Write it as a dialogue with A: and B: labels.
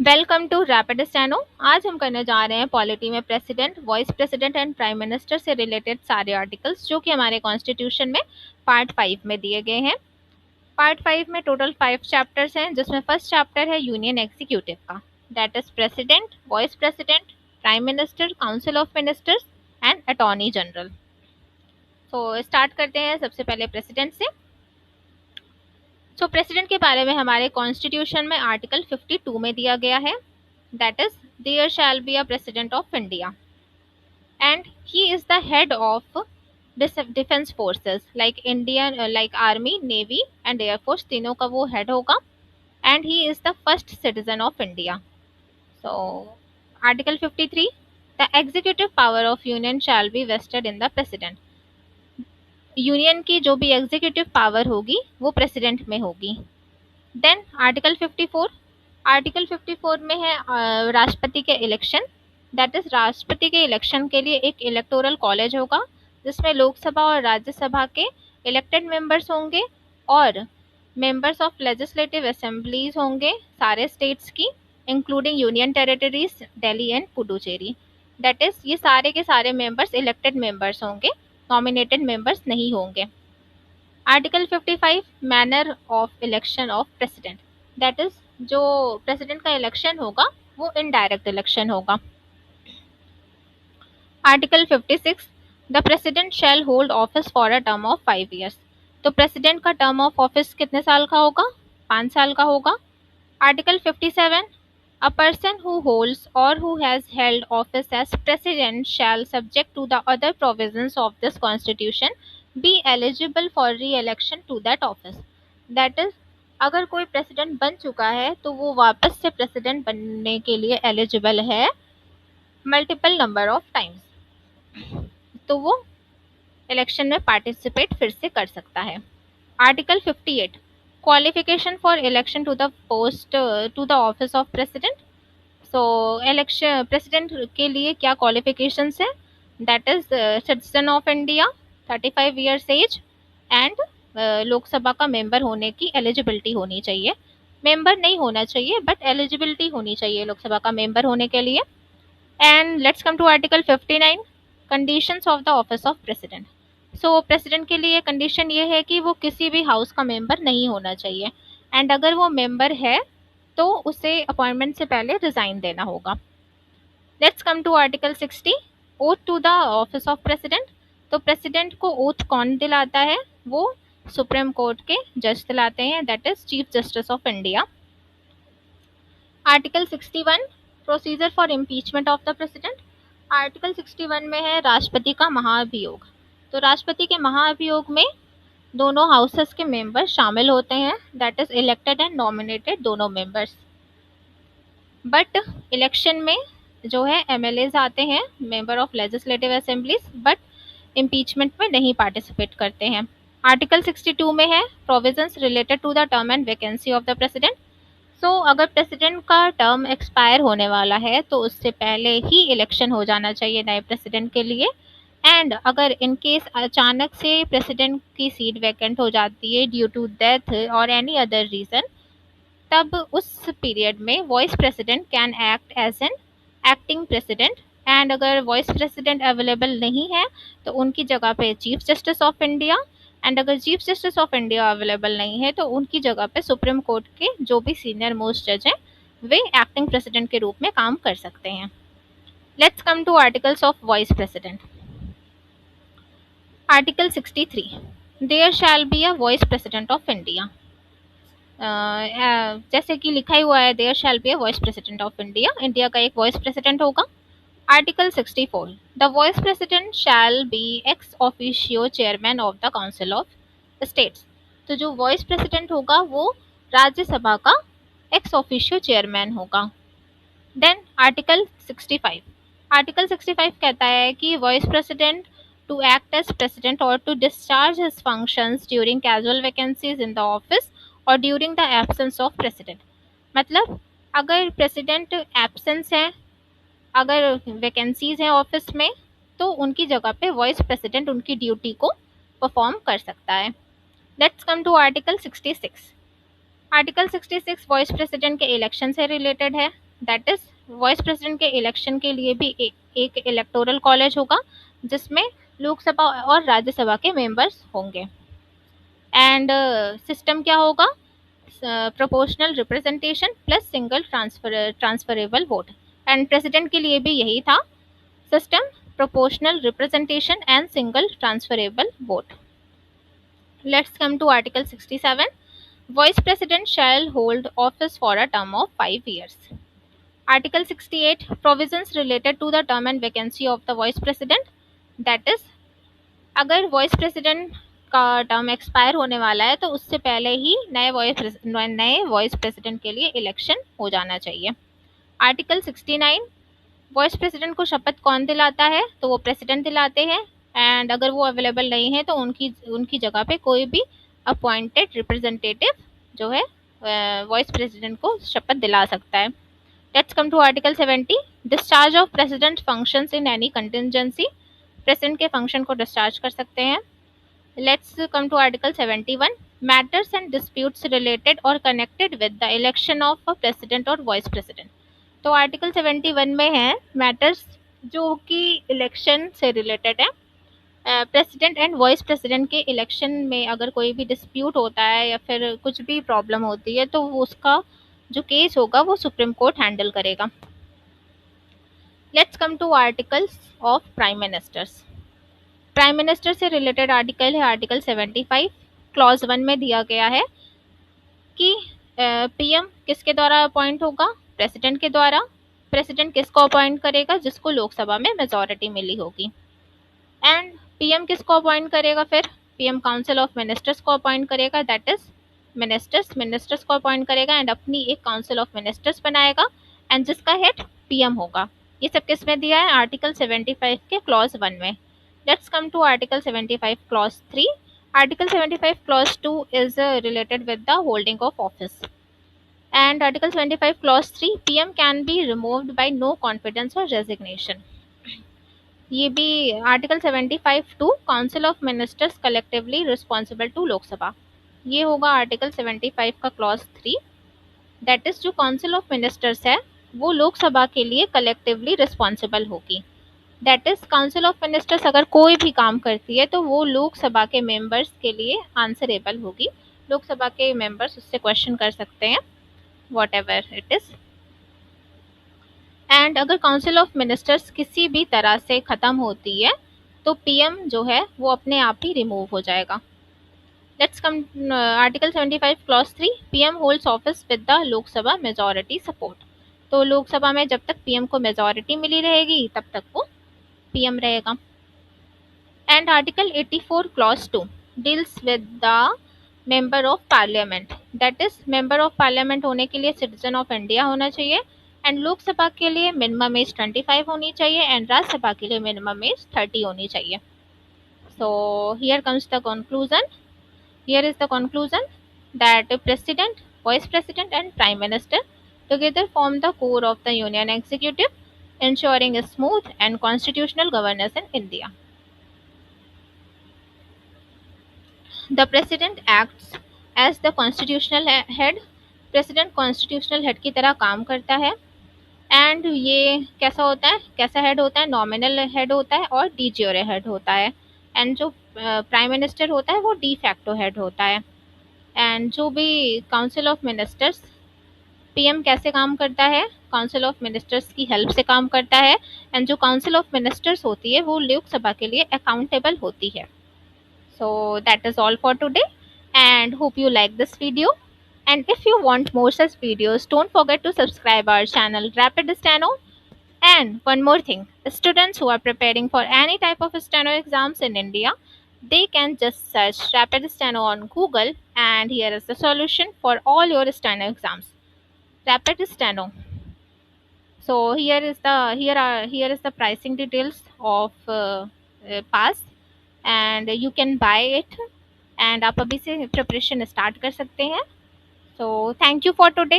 A: Welcome to rapid steno. आज हम करने जा रहे हैं पॉलिटी में president, vice president and prime minister से रिलेटेड सारे आर्टिकल्स जो कि हमारे कॉन्स्टिट्यूशन में पार्ट 5 में दिए गए हैं। पार्ट 5 में टोटल 5 चैप्टर्स हैं, जिसमें फर्स्ट चैप्टर है यूनियन एग्जीक्यूटिव का, that is president, vice president, prime minister, council of ministers and attorney general. तो स्टार्ट करते हैं सबसे पहले प्रेसिडेंट से। प्रेसिडेंट के बारे में हमारे कॉन्स्टिट्यूशन में आर्टिकल 52 में दिया गया है, that is there shall be a president of India and he is the head of defence forces like Indian, like army, navy and air force, तीनों का वो हेड होगा and he is the first citizen of India. So article 53, the executive power of union shall be vested in the president. Union की जो भी executive power होगी वो president में होगी। देन आर्टिकल 54, आर्टिकल 54 में है राष्ट्रपति के इलेक्शन, दैट इज राष्ट्रपति के इलेक्शन के लिए एक इलेक्टोरल कॉलेज होगा जिसमें लोकसभा और राज्यसभा के इलेक्टेड मेंबर्स होंगे और मेंबर्स ऑफ लेजिस्लेटिव असेंबलीज होंगे सारे स्टेट्स की, including union territories Delhi and Puducherry. That is ये सारे के सारे मेंबर्स इलेक्टेड मेंबर्स होंगे, नॉमिनेटेड मेंबर्स नहीं होंगे। Article 55, manner of election of president, that is जो प्रेसिडेंट का इलेक्शन होगा वो इनडायरेक्ट इलेक्शन होगा। Article 56, the president shall hold office for a term of 5 years. तो प्रेसिडेंट का टर्म ऑफ ऑफिस कितने साल का होगा? 5 साल का होगा। Article 57, a person who holds or who has held office as president shall, subject to the other provisions of this constitution, be eligible for re-election to that office. That is, अगर कोई president बन चुका है तो वो वापस से president बनने के लिए एलिजिबल है मल्टीपल नंबर ऑफ टाइम्स, तो वो इलेक्शन में पार्टिसिपेट फिर से कर सकता है। Article 58, qualification for election to the post to the office of president. So election president के लिए क्या क्वालिफिकेशंस है? That is citizen of India, 35 years age and Lok Sabha का मेंबर होने की एलिजिबिलिटी होनी चाहिए। मेंबर नहीं होना चाहिए बट एलिजिबिलिटी होनी चाहिए लोकसभा का मेंबर होने के लिए। And let's come to article 59, conditions of the office of president. So president के लिए कंडीशन ये है कि वो किसी भी हाउस का मेंबर नहीं होना चाहिए एंड अगर वो मेंबर है तो उसे अपॉइंटमेंट से पहले रिजाइन देना होगा। Let's come to article 60, oath to the office of president. तो प्रेसिडेंट को ओथ कौन दिलाता है? वो सुप्रीम कोर्ट के जज दिलाते हैं, that is chief justice of India. Article 61, procedure for impeachment of the president. Article 61 में है राष्ट्रपति का महाभियोग। तो राष्ट्रपति के महाभियोग में दोनों हाउसेस के मेंबर्स शामिल होते हैं, that is elected and nominated दोनों मेंबर्स। बट इलेक्शन में जो है एमएलए आते हैं, member of legislative assemblies, but impeachment में नहीं पार्टिसिपेट करते हैं। आर्टिकल 62 में है provisions related to the term and vacancy of the president. अगर प्रेसिडेंट का टर्म एक्सपायर होने वाला है तो उससे पहले ही इलेक्शन हो जाना चाहिए नए प्रेसिडेंट के लिए। एंड अगर इन केस अचानक से प्रेसिडेंट की सीट वैकेंट हो जाती है ड्यू टू डेथ और एनी अदर रीजन, तब उस पीरियड में vice president can act as an acting president and अगर वॉइस प्रेसिडेंट अवेलेबल नहीं है तो उनकी जगह पे chief justice of India and अगर chief justice of India available नहीं है तो उनकी जगह पे सुप्रीम कोर्ट के जो भी सीनियर मोस्ट जज हैं वे एक्टिंग प्रेसिडेंट के रूप में काम कर सकते हैं। Let's come to articles of vice president. Article 63, there shall be a vice president of India. जैसे कि लिखा ही हुआ है, there shall be a vice president of India, India का एक वॉइस प्रेसिडेंट होगा। Article 64, the vice president shall be ex officio chairman of the council of states. तो जो वॉइस प्रेसिडेंट होगा वो राज्यसभा का एक्स ऑफिशियो चेयरमैन होगा। देन आर्टिकल 65, आर्टिकल 65 कहता है कि vice president to act as president और to discharge his functions during casual vacancies in the office और during the absence of president. मतलब अगर प्रेसिडेंट एब्सेंस है, अगर वैकेंसीज हैं ऑफिस में, तो उनकी जगह पे वॉइस प्रेसिडेंट उनकी ड्यूटी को परफॉर्म कर सकता है। Let's come to article 66। Article 66 vice president के इलेक्शन से रिलेटेड है। दैट इज वाइस प्रेसिडेंट के इलेक्शन के लिए भी एक इलेक्टोरल कॉलेज होगा जिसमें लोकसभा और राज्यसभा के मेंबर्स होंगे। एंड सिस्टम क्या होगा? Proportional representation plus single transferable vote. And president के लिए भी यही था system, proportional representation and single transferable vote. Let's come to Article 67. Vice President shall hold office for a term of 5 years. Article 68. Provisions related to the term and vacancy of the Vice President. That is, अगर vice president का term expire होने वाला है तो उससे पहले ही नए vice president के लिए इलेक्शन हो जाना चाहिए। आर्टिकल 69। वाइस प्रेसिडेंट को शपथ कौन दिलाता है? तो वो प्रेसिडेंट दिलाते हैं। एंड अगर वो अवेलेबल नहीं है तो उनकी जगह पे कोई भी अपॉइंटेड रिप्रेजेंटेटिव जो है वाइस प्रेसिडेंट को शपथ दिला सकता है। Let's come to article 70। Discharge of president functions in any contingency. President के फंक्शन को डिस्चार्ज कर सकते हैं। Let's come to article 71। Matters and disputes related और connected with the election of a president और वाइस प्रेसिडेंट। तो article 71 में है मैटर्स जो कि इलेक्शन से रिलेटेड है। प्रेसिडेंट एंड वाइस प्रेसिडेंट के इलेक्शन में अगर कोई भी डिस्प्यूट होता है या फिर कुछ भी प्रॉब्लम होती है तो उसका जो केस होगा वो सुप्रीम कोर्ट हैंडल करेगा। Let's come to articles of prime ministers. Prime minister से रिलेटेड आर्टिकल है आर्टिकल 75। क्लॉज 1 में दिया गया है कि पीएम किसके द्वारा अपॉइंट होगा? प्रेसिडेंट के द्वारा। प्रेसिडेंट किसको अपॉइंट करेगा? जिसको लोकसभा में मेजॉरिटी मिली होगी। एंड पीएम किसको अपॉइंट करेगा? फिर पीएम काउंसिल ऑफ मिनिस्टर्स को अपॉइंट करेगा, दैट इज मिनिस्टर्स को अपॉइंट करेगा एंड अपनी एक काउंसिल ऑफ मिनिस्टर्स बनाएगा एंड जिसका हेड पीएम होगा। ये सब किस में दिया है? आर्टिकल 75 के क्लॉज 1 में। Let's come to article 75 clause 3। Article 75 clause 2 is related with the holding of office. And article 75 clause 3, PM can be removed by no confidence और रेजिग्नेशन। ये भी article 75 to council of ministers collectively responsible to Lok Sabha. ये होगा article 75 का clause 3। That is जो council of ministers है वो लोकसभा के लिए कलेक्टिवली रिस्पॉन्सिबल होगी। That is council of ministers अगर कोई भी काम करती है तो वो लोकसभा के मेंबर्स के लिए आंसरेबल होगी। लोकसभा के मेंबर्स उससे क्वेश्चन कर सकते हैं what ever it is. And अगर काउंसिल ऑफ मिनिस्टर्स किसी भी तरह से ख़त्म होती है तो पीएम जो है वो अपने आप ही रिमूव हो जाएगा। Let's come article 75 clause 3, PM holds office with the Lok Sabha majority support. तो लोकसभा में जब तक पीएम को मेजॉरिटी मिली रहेगी तब तक वो पीएम रहेगा। And article 84 clause 2 deals with the member of parliament. That is member of parliament होने के लिए सिटीजन ऑफ इंडिया होना चाहिए एंड लोकसभा के लिए मिनिमम एज 25 होनी चाहिए एंड राज्यसभा के लिए मिनिमम एज 30 होनी चाहिए। So here comes the conclusion. Here is the conclusion that president, vice president and prime minister together form the core of the union executive, ensuring a smooth and constitutional governance in India. The President acts as the constitutional head. President constitutional head की तरह काम करता है and ये कैसा होता है? कैसा हेड होता है? नॉमिनल हेड होता है और डी ज्यूरे हेड होता है। एंड जो प्राइम मिनिस्टर होता है वो डी फैक्टो हेड होता है। एंड जो भी काउंसिल ऑफ मिनिस्टर्स, पीएम कैसे काम करता है? काउंसिल ऑफ मिनिस्टर्स की हेल्प से काम करता है एंड जो काउंसिल ऑफ मिनिस्टर्स होती है वो लोकसभा के लिए अकाउंटेबल होती है। So that is all for today and hope you like this video. And if you want more such videos, don't forget to subscribe our channel Rapid Steno. And one more thing, students who are preparing for any type of steno exams in India, they can just search Rapid Steno on Google and here is the solution for all your steno exams. Rapid Steno. So here is the pricing details of pass and you can buy it and आप अभी से preparation start कर सकते हैं। So thank you for today.